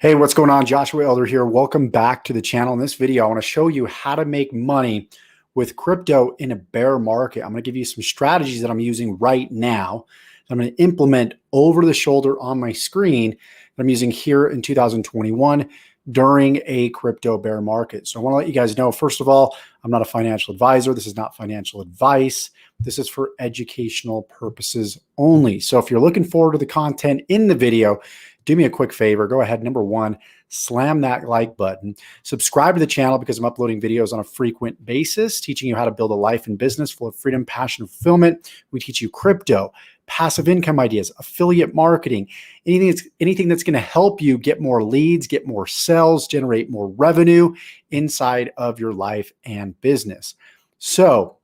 Hey, what's going on? Joshua Elder here. Welcome back to the channel. In this video, I want to show you how to make money with crypto in a bear market. I'm going to give you some strategies that I'm using right now. I'm going to implement over the shoulder on my screen that I'm using here in 2021 during a crypto bear market. So I want to let you guys know, first of all, I'm not a financial advisor. This is not financial advice. This is for educational purposes only. So if you're looking forward to the content in the video, do me a quick favor. Go ahead. Number one, slam that like button. Subscribe to the channel because I'm uploading videos on a frequent basis, teaching you how to build a life and business full of freedom, passion, and fulfillment. We teach you crypto, passive income ideas, affiliate marketing, anything that's going to help you get more leads, get more sales, generate more revenue inside of your life and business. So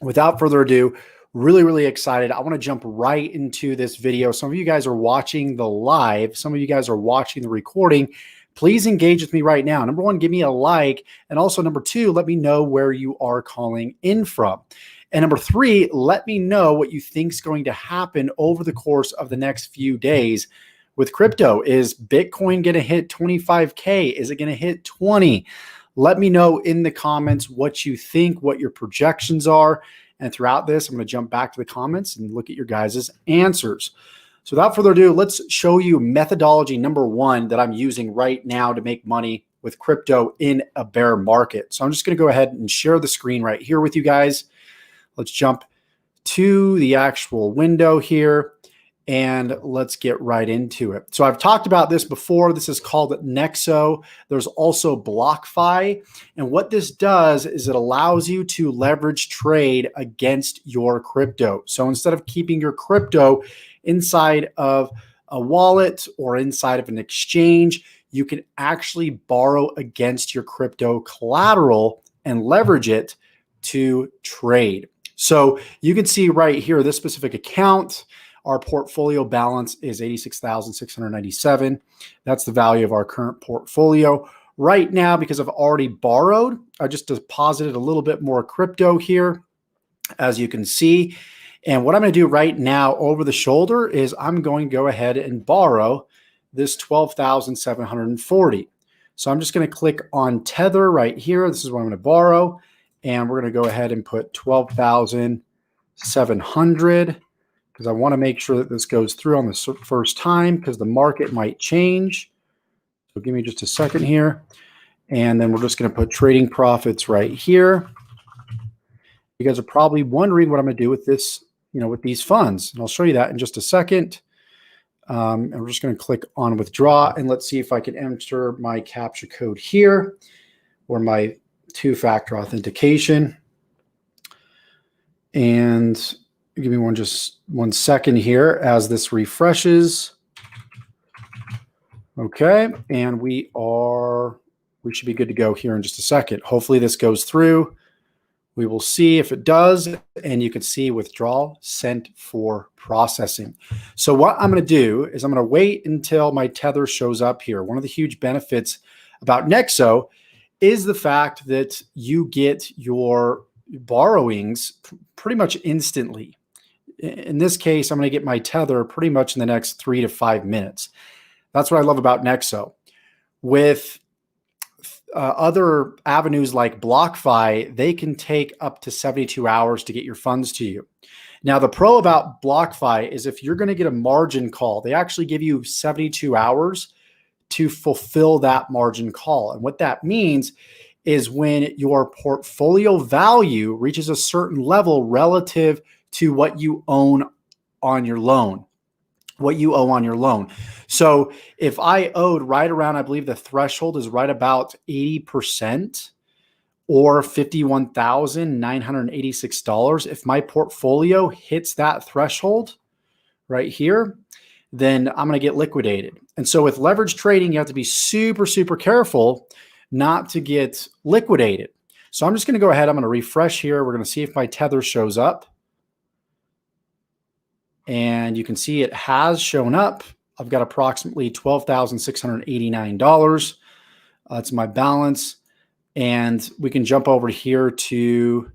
without further ado, really excited. I want to jump right into this video. Some of you guys are watching the live. Some of you guys are watching the recording. Please engage with me right now. Number one, give me a like. And also number two, let me know where you are calling in from. And number three, let me know what you think is going to happen over the course of the next few days with crypto. Is Bitcoin going to hit 25K? Is it going to hit 20? Let me know in the comments what you think, what your projections are. And throughout this, I'm going to jump back to the comments and look at your guys' answers. So without further ado, let's show you methodology number one that I'm using right now to make money with crypto in a bear market. So I'm just going to go ahead and share the screen right here with you guys. Let's jump to the actual window here and let's get right into it. So I've talked about this before. This is called Nexo. There's also BlockFi. And what this does is it allows you to leverage trade against your crypto. So instead of keeping your crypto inside of a wallet or inside of an exchange, you can actually borrow against your crypto collateral and leverage it to trade. So you can see right here, this specific account, our portfolio balance is $86,697. That's the value of our current portfolio. Right now, because I've already borrowed, I just deposited a little bit more crypto here, as you can see. And what I'm going to do right now over the shoulder is I'm going to go ahead and borrow this $12,740. So I'm just going to click on Tether right here. This is what I'm going to borrow. And we're going to go ahead and put 12,700. because I want to make sure that this goes through on the first time because the market might change. So give me just a second here. And then we're just going to put trading profits right here. You guys are probably wondering what I'm going to do with this, with these funds. And I'll show you that in just a second. And we're just going to click on withdraw and let's see if I can enter my captcha code here or my two-factor authentication. And give me just one second here as this refreshes. Okay, and we should be good to go here in just a second. Hopefully this goes through. We will see if it does, and you can see withdrawal sent for processing. So what I'm going to do is I'm going to wait until my tether shows up here. One of the huge benefits about Nexo is the fact that you get your borrowings pretty much instantly. In this case, I'm going to get my tether pretty much in the next 3 to 5 minutes. That's what I love about Nexo. With other avenues like BlockFi, they can take up to 72 hours to get your funds to you. Now, the pro about BlockFi is if you're going to get a margin call, they actually give you 72 hours to fulfill that margin call. And what that means is when your portfolio value reaches a certain level relative to what you own on your loan, what you owe on your loan. So if I owed right around, I believe the threshold is right about 80% or $51,986. If my portfolio hits that threshold right here, then I'm going to get liquidated. And so with leverage trading, you have to be super careful not to get liquidated. So I'm just going to go ahead. I'm going to refresh here. We're going to see if my tether shows up. And you can see it has shown up. I've got approximately $12,689. That's my balance. And we can jump over here to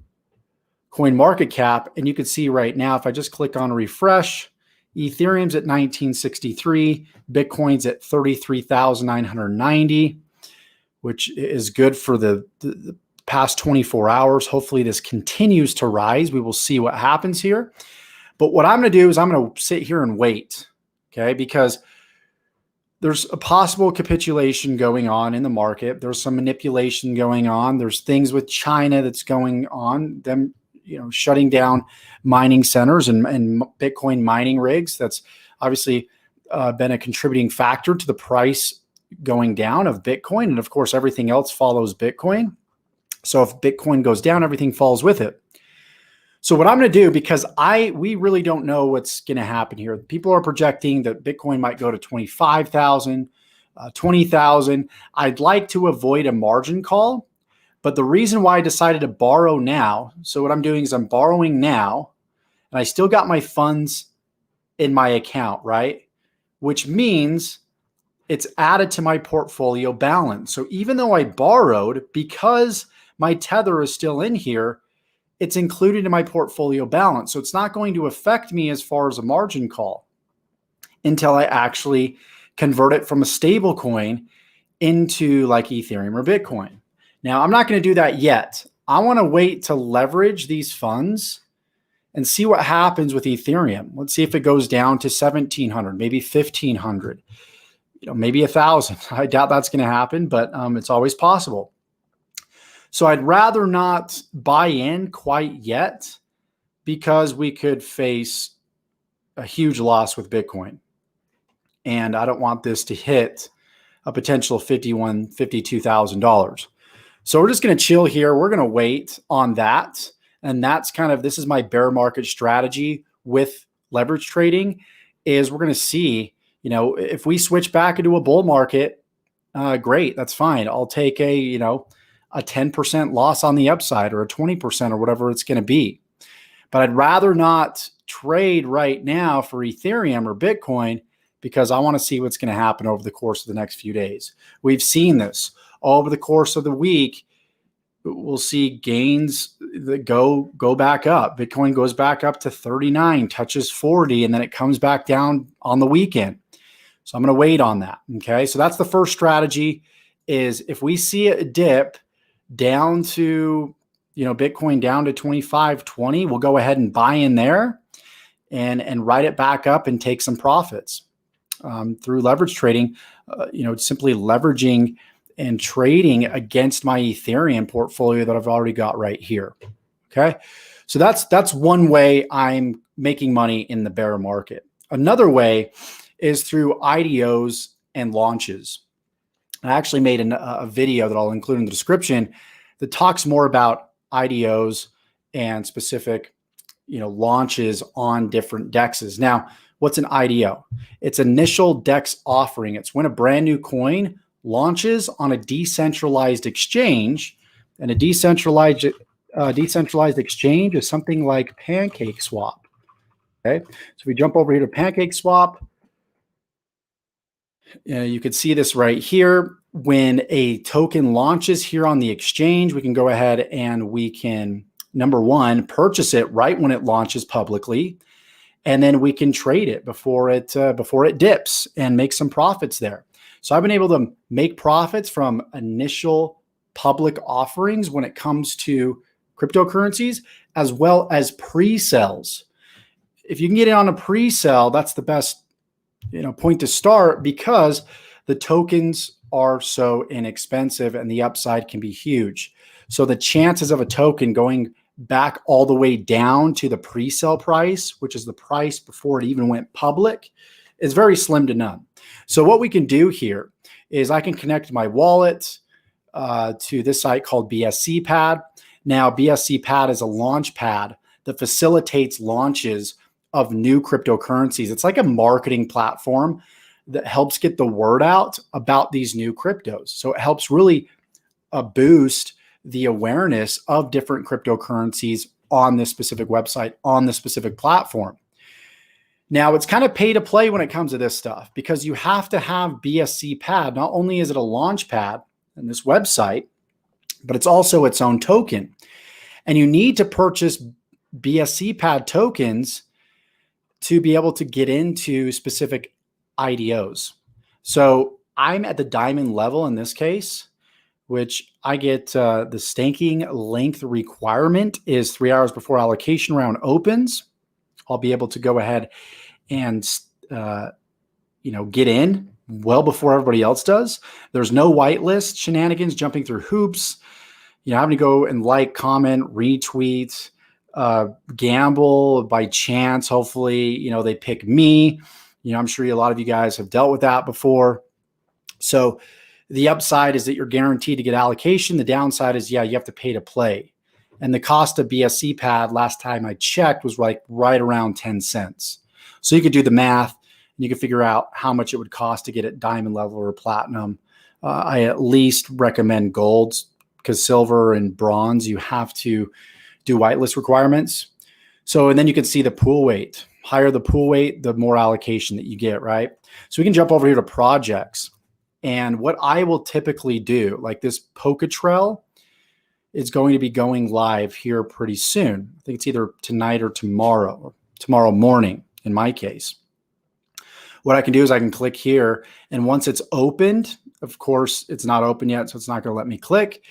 CoinMarketCap. And you can see right now, if I just click on refresh, Ethereum's at 1963. Bitcoin's at 33,990, which is good for the past 24 hours. Hopefully this continues to rise. We will see what happens here. But what I'm going to do is I'm going to sit here and wait, okay? Because there's a possible capitulation going on in the market. There's some manipulation going on. There's things with China that's going on, them, shutting down mining centers and Bitcoin mining rigs. That's obviously been a contributing factor to the price going down of Bitcoin. And of course, everything else follows Bitcoin. So if Bitcoin goes down, everything falls with it. So what I'm going to do, because we really don't know what's going to happen here. People are projecting that Bitcoin might go to 25,000, 20,000. I'd like to avoid a margin call, but the reason why I decided to borrow now, so what I'm doing is I'm borrowing now, and I still got my funds in my account, right? Which means it's added to my portfolio balance. So even though I borrowed, because my tether is still in here, it's included in my portfolio balance. So it's not going to affect me as far as a margin call until I actually convert it from a stable coin into like Ethereum or Bitcoin. Now, I'm not going to do that yet. I want to wait to leverage these funds and see what happens with Ethereum. Let's see if it goes down to 1,700, maybe 1,500, maybe 1,000. I doubt that's going to happen, but it's always possible. So I'd rather not buy in quite yet because we could face a huge loss with Bitcoin. And I don't want this to hit a potential $51,000, $52,000. So we're just going to chill here. We're going to wait on that. And that's this is my bear market strategy with leverage trading, is we're going to see, if we switch back into a bull market, great, that's fine. I'll take a 10% loss on the upside or a 20% or whatever it's going to be. But I'd rather not trade right now for Ethereum or Bitcoin because I want to see what's going to happen over the course of the next few days. We've seen this over the course of the week. We'll see gains that go back up. Bitcoin goes back up to 39, touches 40, and then it comes back down on the weekend. So I'm going to wait on that. Okay. So that's the first strategy, is if we see a dip down to, Bitcoin down to 25, 20, we'll go ahead and buy in there and ride it back up and take some profits through leverage trading, simply leveraging and trading against my Ethereum portfolio that I've already got right here. Okay. So that's one way I'm making money in the bear market. Another way is through IDOs and launches. I actually made a video that I'll include in the description that talks more about IDOs and specific, launches on different DEXs. Now, what's an IDO? It's initial DEX offering. It's when a brand new coin launches on a decentralized exchange, and a decentralized exchange is something like PancakeSwap. Okay, so we jump over here to PancakeSwap. You could see this right here. When a token launches here on the exchange, we can go ahead and we can, number one, purchase it right when it launches publicly, and then we can trade it before it dips and make some profits there. So I've been able to make profits from initial public offerings when it comes to cryptocurrencies, as well as pre-sales. If you can get in on a pre-sale, that's the best point to start, because the tokens are so inexpensive and the upside can be huge. So the chances of a token going back all the way down to the pre-sale price, which is the price before it even went public, is very slim to none. So what we can do here is I can connect my wallet to this site called BSC Pad. Now, BSC Pad is a launch pad that facilitates launches of new cryptocurrencies. It's like a marketing platform that helps get the word out about these new cryptos. So it helps really boost the awareness of different cryptocurrencies on this specific website, on this specific platform. Now, it's kind of pay to play when it comes to this stuff, because you have to have BSC Pad. Not only is it a launch pad in this website, but it's also its own token. And you need to purchase BSC Pad tokens to be able to get into specific IDOs. So I'm at the diamond level in this case, which I get the staking length requirement is 3 hours before allocation round opens. I'll be able to go ahead and get in well before everybody else does. There's no whitelist shenanigans, jumping through hoops, having to go and like, comment, retweet, gamble by chance. Hopefully, they pick me. I'm sure a lot of you guys have dealt with that before. So the upside is that you're guaranteed to get allocation. The downside is, you have to pay to play. And the cost of BSC pad last time I checked was like right around 10 cents. So you could do the math and you can figure out how much it would cost to get at diamond level or platinum. I at least recommend gold, because silver and bronze, you have to do whitelist requirements. So, and then you can see the pool weight. Higher the pool weight, the more allocation that you get, right? So we can jump over here to projects. And what I will typically do, like this Polka Trail, is going to be going live here pretty soon. I think it's either tonight or tomorrow morning in my case. What I can do is I can click here, and once it's opened, of course, it's not open yet, so it's not going to let me click.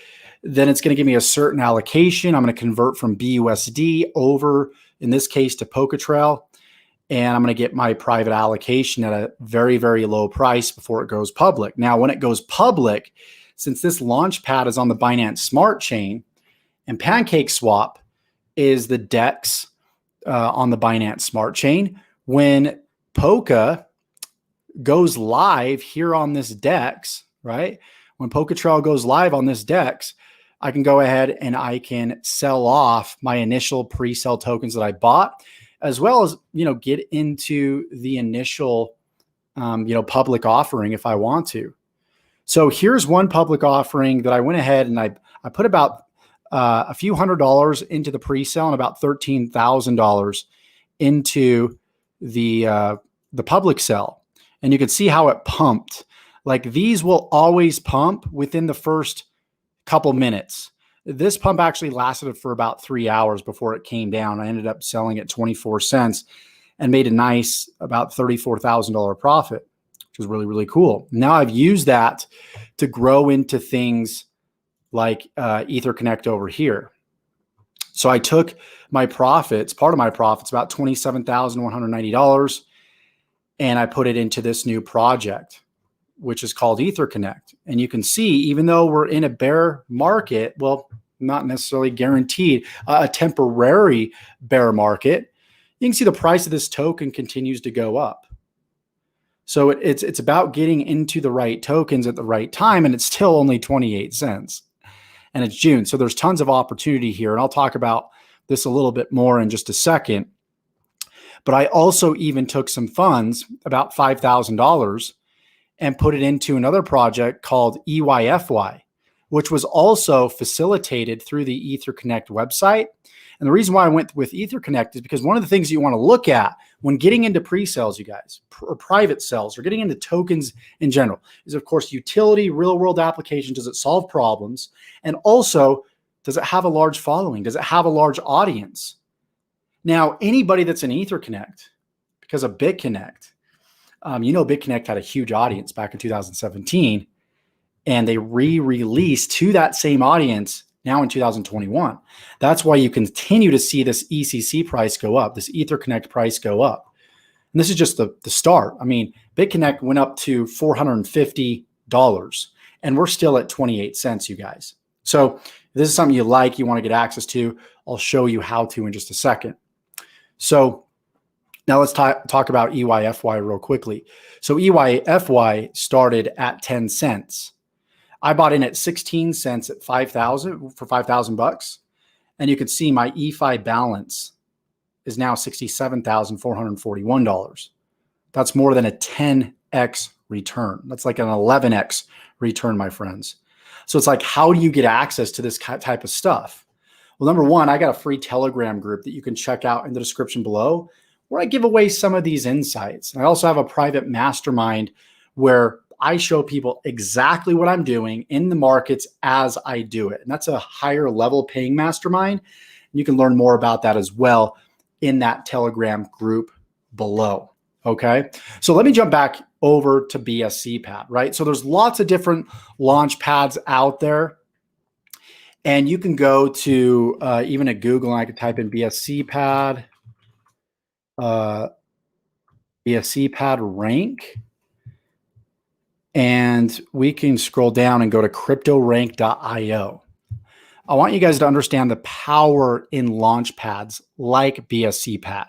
Then it's going to give me a certain allocation. I'm going to convert from BUSD over, in this case, to Polka Trail, and I'm going to get my private allocation at a very, very low price before it goes public. Now, when it goes public, since this Launchpad is on the Binance Smart Chain and PancakeSwap is the DEX on the Binance Smart Chain, when Polka goes live here on this DEX, right? When Polka Trail goes live on this DEX, I can go ahead and I can sell off my initial pre-sale tokens that I bought, as well as, get into the initial, public offering if I want to. So here's one public offering that I went ahead and I put about a few $100s into the pre-sale and about $13,000 into the public sale. And you can see how it pumped. Like, these will always pump within the first couple minutes. This pump actually lasted for about 3 hours before it came down. I ended up selling at 24 cents and made a nice about $34,000 profit, which was really, really cool. Now I've used that to grow into things like EtherConnect over here. So I took my profits, part of my profits, about $27,190, and I put it into this new project, which is called EtherConnect. And you can see, even though we're in a bear market, well, not necessarily guaranteed, a temporary bear market, you can see the price of this token continues to go up. So it's about getting into the right tokens at the right time, and it's still only 28 cents. And it's June, so there's tons of opportunity here. And I'll talk about this a little bit more in just a second. But I also even took some funds, about $5,000, and put it into another project called EYFY, which was also facilitated through the EtherConnect website. And the reason why I went with EtherConnect is because one of the things you want to look at when getting into pre-sales, you guys, or private sales, or getting into tokens in general, is, of course, utility, real-world application. Does it solve problems? And also, does it have a large following? Does it have a large audience? Now, anybody that's in EtherConnect, because of BitConnect, BitConnect had a huge audience back in 2017, and they re-released to that same audience now in 2021. That's why you continue to see this ECC price go up, this EtherConnect price go up. And this is just the start. I mean, BitConnect went up to $450, and we're still at 28 cents, you guys. So if this is something you like, you want to get access to, I'll show you how to in just a second. So now let's talk about EYFY real quickly. So EYFY started at 10 cents. I bought in at 16 cents at 5,000 for $5,000, and you can see my EFI balance is now $67,441. That's more than a 10x return. That's like an 11x return, my friends. So it's like, how do you get access to this type of stuff? Well, number one, I got a free Telegram group that you can check out in the description below, where I give away some of these insights. And I also have a private mastermind where I show people exactly what I'm doing in the markets as I do it. And that's a higher level paying mastermind. And you can learn more about that as well in that Telegram group below. Okay. So let me jump back over to BSC pad, right? So there's lots of different launch pads out there. And you can go to even at Google, and I could type in BSC pad, BSC pad rank. And we can scroll down and go to cryptorank.io. I want you guys to understand the power in Launchpads like BSC pad.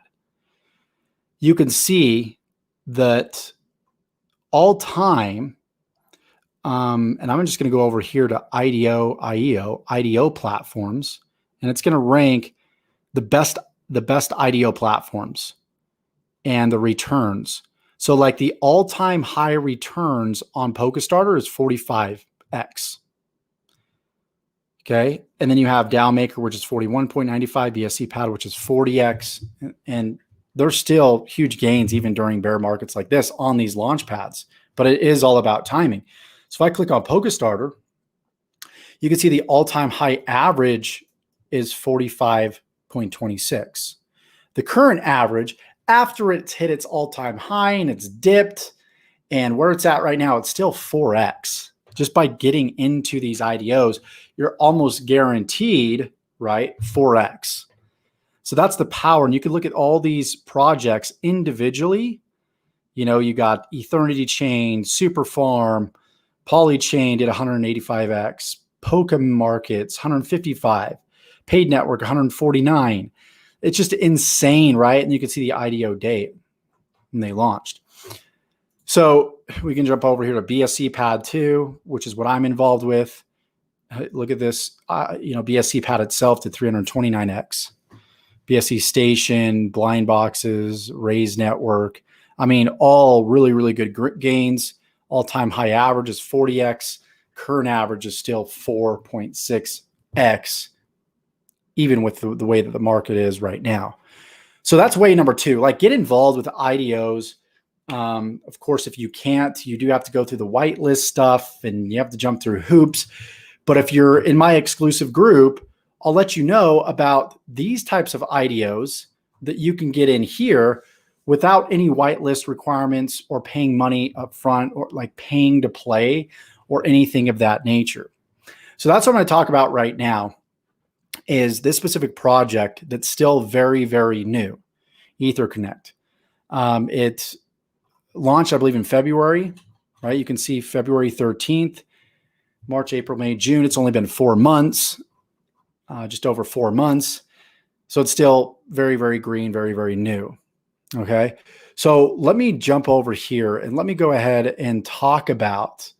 You can see that all time, and I'm just going to go over here to IDO platforms, and it's going to rank the best IDO platforms and the returns. So like the all-time high returns on PokerStarter is 45x. Okay. And then you have DAOmaker, which is 41.95, BSC pad, which is 40x. And there's still huge gains even during bear markets like this on these launch pads, but it is all about timing. So if I click on PokerStarter, you can see the all-time high average is 45.26. The current average, after it's hit its all-time high and it's dipped, and where it's at right now, it's still 4x. Just by getting into these IDOs, you're almost guaranteed, right, 4x. So that's the power. And you can look at all these projects individually. You know, you got Eternity Chain, Superfarm, Polychain did 185x, Polka Markets 155, Paid Network 149. It's just insane, right? And you can see the IDO date when they launched. So we can jump over here to BSC pad 2, which is what I'm involved with. Look at this, BSC pad itself did 329x. BSC Station, Blind Boxes, Raise Network. I mean, all really, really good gains. All-time high average is 40x. Current average is still 4.6x, even with the way that the market is right now. So that's way number 2. Like, get involved with IDOs. Of course, if you can't, you do have to go through the whitelist stuff and you have to jump through hoops. But if you're in my exclusive group, I'll let you know about these types of IDOs that you can get in here without any whitelist requirements or paying money up front or like paying to play or anything of that nature. So that's what I'm going to talk about right now, is this specific project that's still very, very new, EtherConnect. It launched, I believe, in February, right? You can see February 13th, March, April, May, June. It's only been 4 months, just over 4 months. So it's still very, very green, very, very new. Okay. So let me jump over here and let me go ahead and talk about,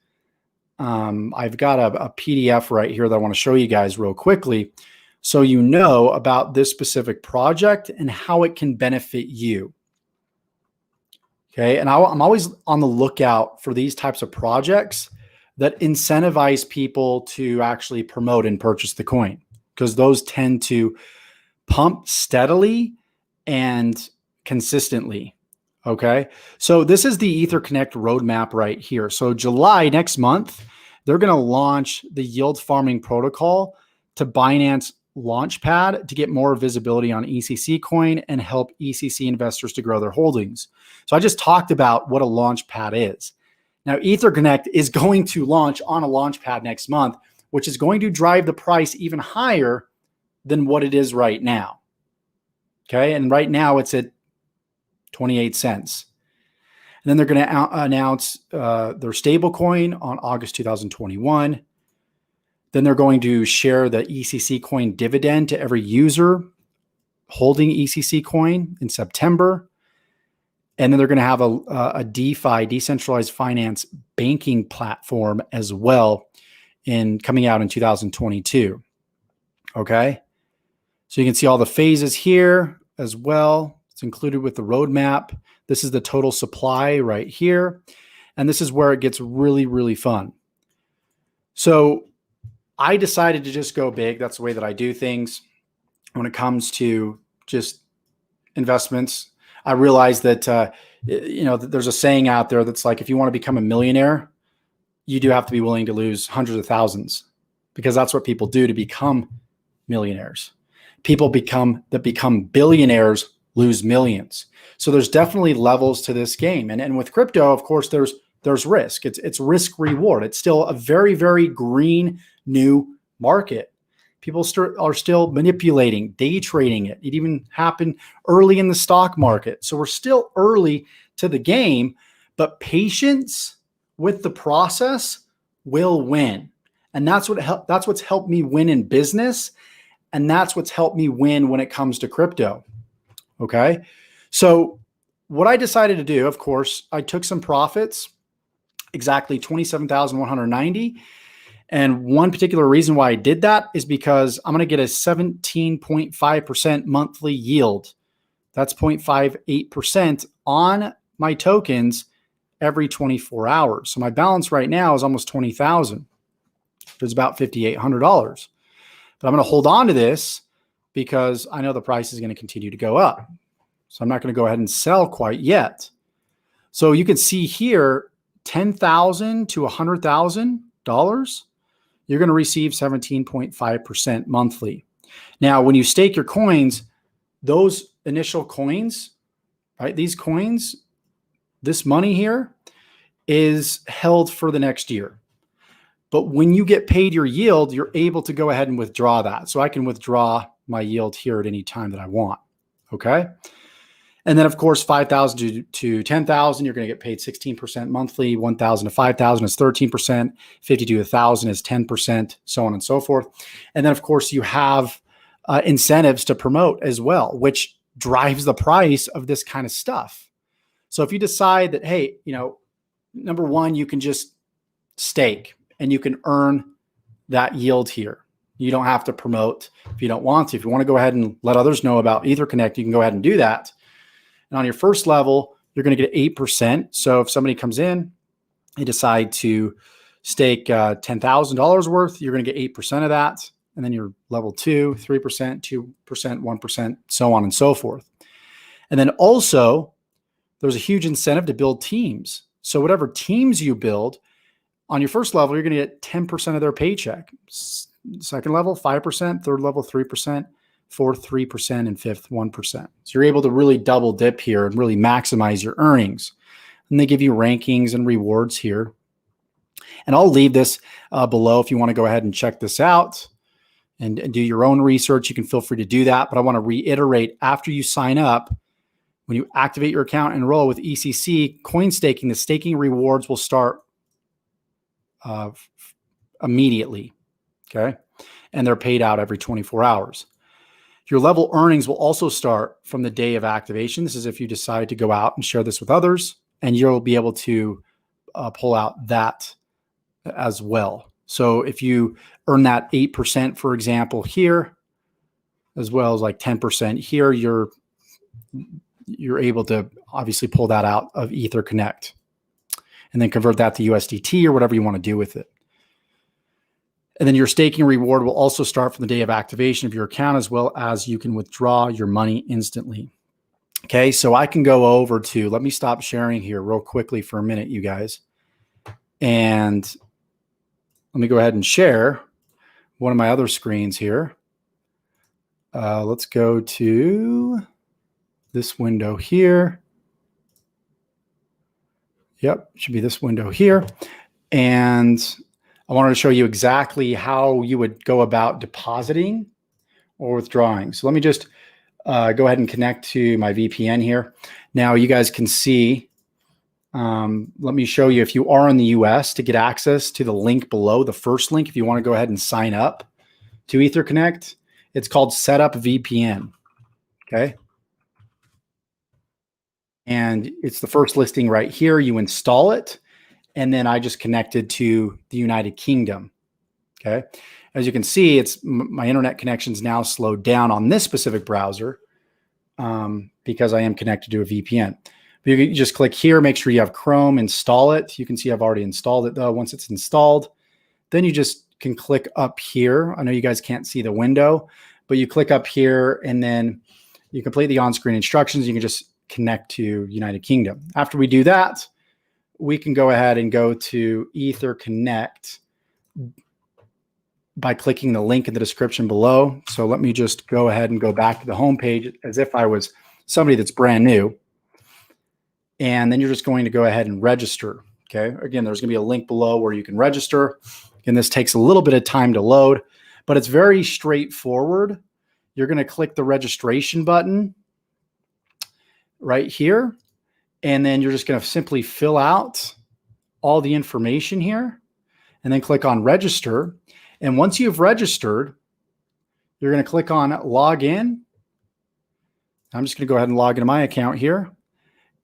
I've got a PDF right here that I want to show you guys real quickly, so you know about this specific project and how it can benefit you. Okay. And I'm always on the lookout for these types of projects that incentivize people to actually promote and purchase the coin, because those tend to pump steadily and consistently. Okay. So this is the EtherConnect roadmap right here. So July next month, they're going to launch the yield farming protocol to Binance Launchpad to get more visibility on ECC coin and help ECC investors to grow their holdings. So I just talked about what a Launchpad is. Now, EtherConnect is going to launch on a Launchpad next month, which is going to drive the price even higher than what it is right now. Okay. And right now it's at 28 cents. And then they're going to announce their stable coin on August 2021. Then they're going to share the ECC coin dividend to every user holding ECC coin in September. And then they're going to have a DeFi, decentralized finance banking platform as well coming out in 2022. Okay. So you can see all the phases here as well. It's included with the roadmap. This is the total supply right here. And this is where it gets really, really fun. So I decided to just go big. That's the way that I do things when it comes to just investments. I realized that, there's a saying out there that's like, if you want to become a millionaire, you do have to be willing to lose hundreds of thousands, because that's what people do to become millionaires. People that become billionaires lose millions. So there's definitely levels to this game. And with crypto, of course, there's risk. It's risk reward. It's still a very, very green new market. People are still manipulating, day trading it. It even happened early in the stock market. So we're still early to the game, but patience with the process will win. And that's what's helped me win in business. And that's what's helped me win when it comes to crypto. Okay. So what I decided to do, of course, I took some profits, exactly 27,190. And one particular reason why I did that is because I'm going to get a 17.5% monthly yield. That's 0.58% on my tokens every 24 hours. So my balance right now is almost 20,000. It's about $5,800. But I'm going to hold on to this because I know the price is going to continue to go up. So I'm not going to go ahead and sell quite yet. So you can see here, $10,000 to $100,000, you're going to receive 17.5% monthly. Now, when you stake your coins, those initial coins, right? These coins, this money here is held for the next year. But when you get paid your yield, you're able to go ahead and withdraw that. So I can withdraw my yield here at any time that I want. Okay. And then of course, 5,000 to 10,000, you're going to get paid 16% monthly. 1,000 to 5,000 is 13%. 50 to 1,000 is 10%, so on and so forth. And then of course you have incentives to promote as well, which drives the price of this kind of stuff. So if you decide that, hey, number one, you can just stake and you can earn that yield here. You don't have to promote if you don't want to. If you want to go ahead and let others know about EtherConnect, you can go ahead and do that. And on your first level, you're going to get 8%. So if somebody comes in, they decide to stake $10,000 worth, you're going to get 8% of that. And then you're level 2, 3%, 2%, 1%, so on and so forth. And then also, there's a huge incentive to build teams. So whatever teams you build, on your first level, you're going to get 10% of their paycheck. Second level, 5%, third level, 3%, fourth, 3%, and fifth, 1%. So you're able to really double dip here and really maximize your earnings. And they give you rankings and rewards here. And I'll leave this below if you want to go ahead and check this out and do your own research. You can feel free to do that. But I want to reiterate, after you sign up, when you activate your account and enroll with ECC coin staking, the staking rewards will start immediately. Okay. And they're paid out every 24 hours. Your level earnings will also start from the day of activation. This is if you decide to go out and share this with others, and you'll be able to pull out that as well. So if you earn that 8%, for example, here, as well as like 10% here, you're able to obviously pull that out of EtherConnect and then convert that to USDT or whatever you want to do with it. And then your staking reward will also start from the day of activation of your account, as well as you can withdraw your money instantly. Okay, so I can go over to, let me stop sharing here real quickly for a minute, you guys. And let me go ahead and share one of my other screens here. Let's go to this window here. Yep, should be this window here. And I wanted to show you exactly how you would go about depositing or withdrawing. So let me just go ahead and connect to my VPN here. Now you guys can see, let me show you, if you are in the US, to get access to the link below, the first link, if you want to go ahead and sign up to EtherConnect, it's called Setup VPN. Okay. And it's the first listing right here. You install it. And then I just connected to the United Kingdom. Okay. As you can see, it's my internet connection's now slowed down on this specific browser because I am connected to a VPN. But you just click here, make sure you have Chrome, install it. You can see I've already installed it though. Once it's installed, then you just can click up here. I know you guys can't see the window, but you click up here and then you complete the on-screen instructions. You can just connect to United Kingdom. After we do that, we can go ahead and go to EtherConnect by clicking the link in the description below. So let me just go ahead and go back to the home page as if I was somebody that's brand new. And then you're just going to go ahead and register. Okay. Again, there's going to be a link below where you can register. And this takes a little bit of time to load, but it's very straightforward. You're going to click the registration button right here. And then you're just going to simply fill out all the information here and then click on register. And once you've registered, you're going to click on log in. I'm just going to go ahead and log into my account here.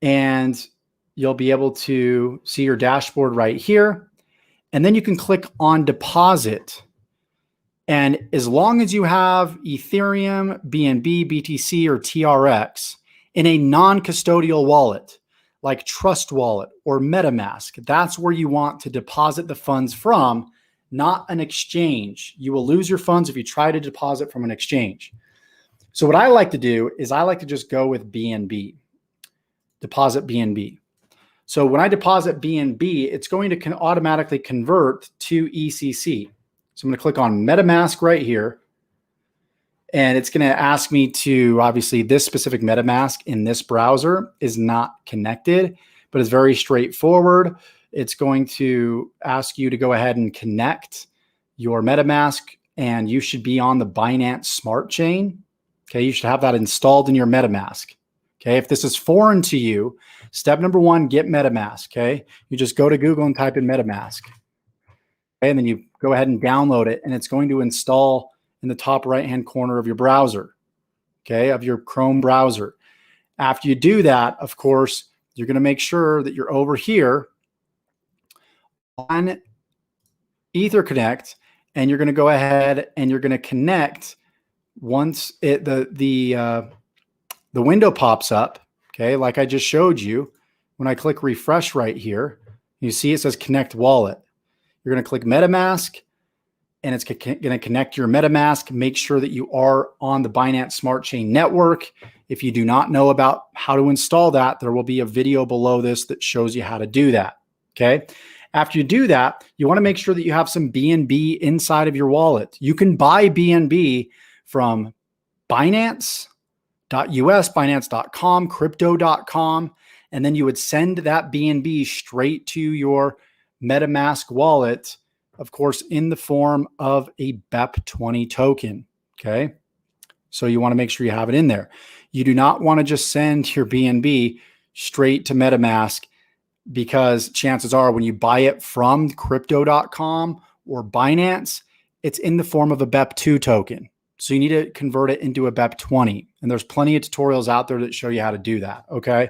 And you'll be able to see your dashboard right here. And then you can click on deposit. And as long as you have Ethereum, BNB, BTC, or TRX in a non-custodial wallet, like Trust Wallet or MetaMask, that's where you want to deposit the funds from, not an exchange. You will lose your funds if you try to deposit from an exchange. So what I like to do is I like to just go with BNB, deposit BNB. So when I deposit BNB, it's going to automatically convert to ECC. So I'm going to click on MetaMask right here. And it's going to ask me to, obviously, this specific MetaMask in this browser is not connected, but it's very straightforward. It's going to ask you to go ahead and connect your MetaMask, and you should be on the Binance Smart Chain. Okay, you should have that installed in your MetaMask. Okay, if this is foreign to you, step number one, get MetaMask. Okay, you just go to Google and type in MetaMask. Okay, and then you go ahead and download it, and it's going to install in the top right-hand corner of your browser, okay, of your Chrome browser. After you do that, of course, you're going to make sure that you're over here on EtherConnect, and you're going to go ahead and you're going to connect once the window pops up, okay, like I just showed you. When I click refresh right here, you see it says connect wallet. You're going to click MetaMask, and it's going to connect your MetaMask. Make sure that you are on the Binance Smart Chain network. If you do not know about how to install that, there will be a video below this that shows you how to do that, okay? After you do that, you want to make sure that you have some BNB inside of your wallet. You can buy BNB from Binance.us, Binance.com, Crypto.com, and then you would send that BNB straight to your MetaMask wallet, of course, in the form of a BEP20 token, okay? So you want to make sure you have it in there. You do not want to just send your BNB straight to MetaMask, because chances are when you buy it from Crypto.com or Binance, it's in the form of a BEP2 token. So you need to convert it into a BEP20. And there's plenty of tutorials out there that show you how to do that, okay?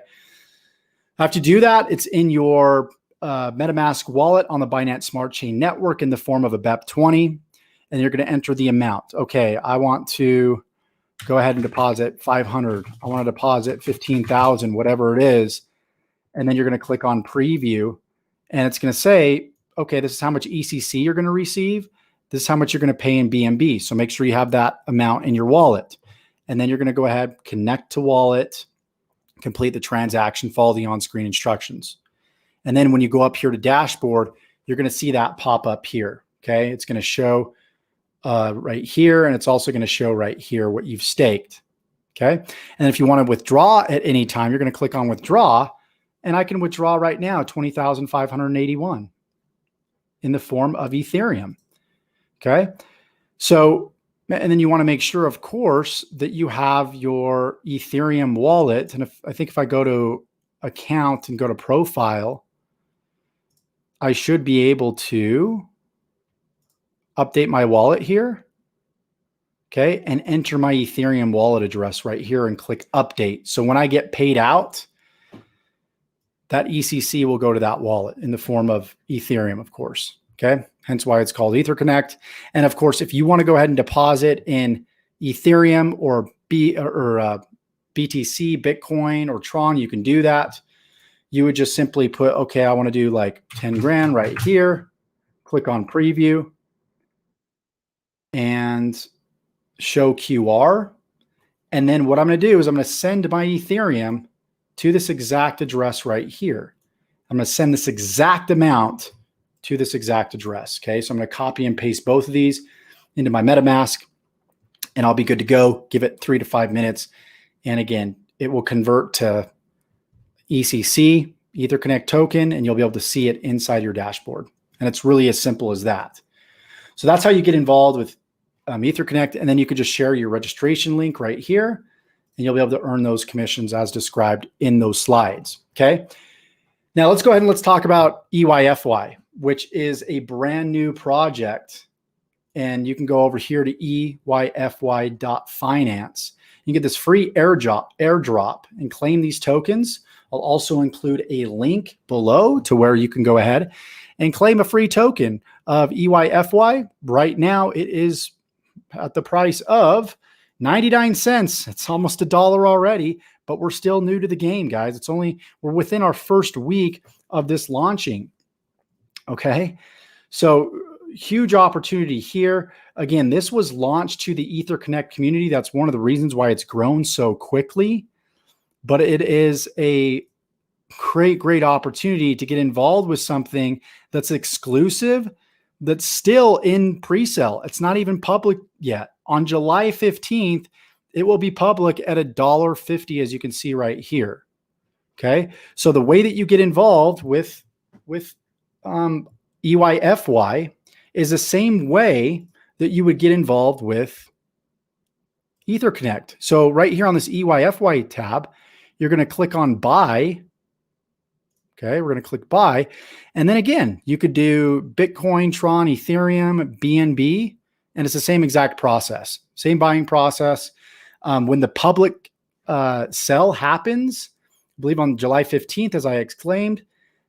After you do that, it's in your MetaMask wallet on the Binance Smart Chain network in the form of a BEP20, and you're going to enter the amount. Okay, I want to go ahead and deposit 500. I want to deposit 15,000, whatever it is. And then you're going to click on preview, and it's going to say, okay, this is how much ECC you're going to receive. This is how much you're going to pay in BNB. So make sure you have that amount in your wallet. And then you're going to go ahead, connect to wallet, complete the transaction, follow the on-screen instructions. And then when you go up here to dashboard, you're going to see that pop up here. Okay, it's going to show right here, and it's also going to show right here what you've staked. Okay, and if you want to withdraw at any time, you're going to click on withdraw, and I can withdraw right now 20,581 in the form of Ethereum. Okay, so and then you want to make sure, of course, that you have your Ethereum wallet. And I think if I go to account and go to profile, I should be able to update my wallet here, okay, and enter my Ethereum wallet address right here and click update. So when I get paid out, that ECC will go to that wallet in the form of Ethereum, of course, okay? Hence why it's called EtherConnect. And of course, if you want to go ahead and deposit in Ethereum or BTC, Bitcoin, or Tron, you can do that. You would just simply put, okay, I want to do like 10 grand right here. Click on preview and show QR. And then what I'm going to do is I'm going to send my Ethereum to this exact address right here. I'm going to send this exact amount to this exact address. Okay, so I'm going to copy and paste both of these into my MetaMask, and I'll be good to go. Give it 3 to 5 minutes. And again, it will convert to ECC, Etherconnect token, and you'll be able to see it inside your dashboard. And it's really as simple as that. So that's how you get involved with Etherconnect. And then you can just share your registration link right here, and you'll be able to earn those commissions as described in those slides. Okay. Now let's go ahead and let's talk about EYFY, which is a brand new project. And you can go over here to EYFY.finance. You get this free airdrop and claim these tokens. I'll also include a link below to where you can go ahead and claim a free token of EYFY. Right now, it is at the price of 99 cents. It's almost $1 already, but we're still new to the game, guys. We're within our first week of this launching. Okay. So huge opportunity here. Again, this was launched to the Etherconnect community. That's one of the reasons why it's grown so quickly. But it is a great opportunity to get involved with something that's exclusive, that's still in pre-sale. It's not even public yet. On July 15th, it will be public at $1.50, as you can see right here. Okay. So the way that you get involved with EYFY is the same way that you would get involved with Etherconnect. So right here on this EYFY tab, you're going to click on buy. Okay, we're going to click buy. And then again, you could do Bitcoin, Tron, Ethereum, BNB, and it's the same exact process, same buying process. When the public sell happens, I believe on July 15th, as I exclaimed,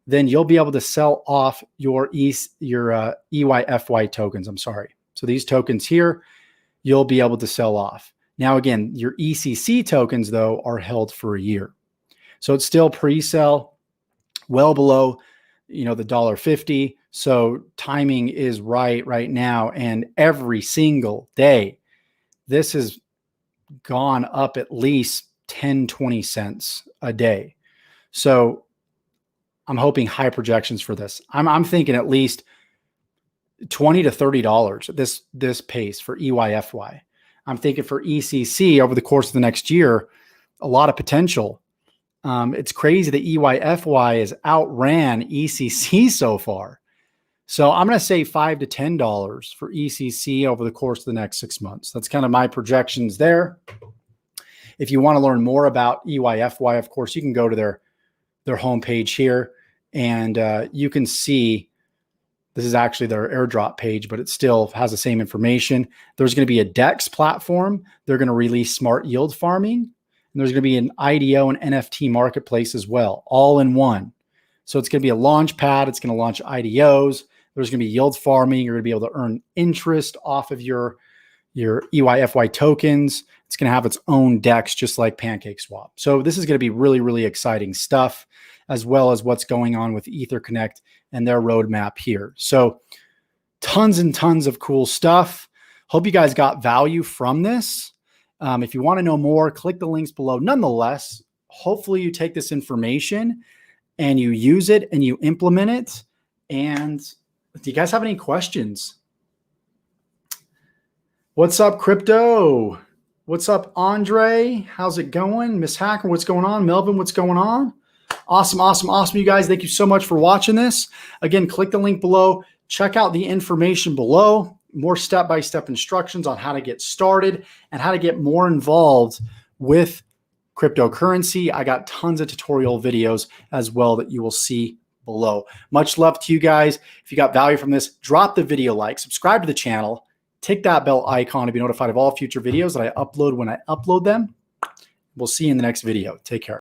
then you'll be able to sell off your EYFY tokens. I'm sorry. So these tokens here, you'll be able to sell off. Now, again, your ECC tokens, though, are held for a year. So it's still pre-sale, well below, the $1.50. So timing is right now. And every single day, this has gone up at least 10, 20 cents a day. So I'm hoping high projections for this. I'm thinking at least $20 to $30 at this pace for EYFY. I'm thinking for ECC over the course of the next year, a lot of potential. It's crazy that EYFY has outran ECC so far. So I'm going to say $5 to $10 for ECC over the course of the next 6 months. That's kind of my projections there. If you want to learn more about EYFY, of course, you can go to their homepage here, and you can see this is actually their airdrop page, but it still has the same information. There's going to be a DEX platform. They're going to release smart yield farming, and there's going to be an IDO and NFT marketplace as well, all in one. So it's going to be a Launchpad. It's going to launch IDOs. There's going to be yield farming. You're going to be able to earn interest off of your EYFY tokens. It's going to have its own DEX, just like PancakeSwap. So this is going to be really, really exciting stuff, as well as what's going on with Etherconnect and their roadmap here. So tons and tons of cool stuff. Hope you guys got value from this. If you want to know more, click the links below. Nonetheless, hopefully you take this information and you use it and you implement it. And do you guys have any questions? What's up, crypto? What's up, Andre? How's it going? Miss Hacker, what's going on? Melvin, what's going on? Awesome, awesome, awesome, you guys. Thank you so much for watching this. Again, click the link below. Check out the information below. More step-by-step instructions on how to get started and how to get more involved with cryptocurrency. I got tons of tutorial videos as well that you will see below. Much love to you guys. If you got value from this, drop the video like, subscribe to the channel, tick that bell icon to be notified of all future videos that I upload when I upload them. We'll see you in the next video. Take care.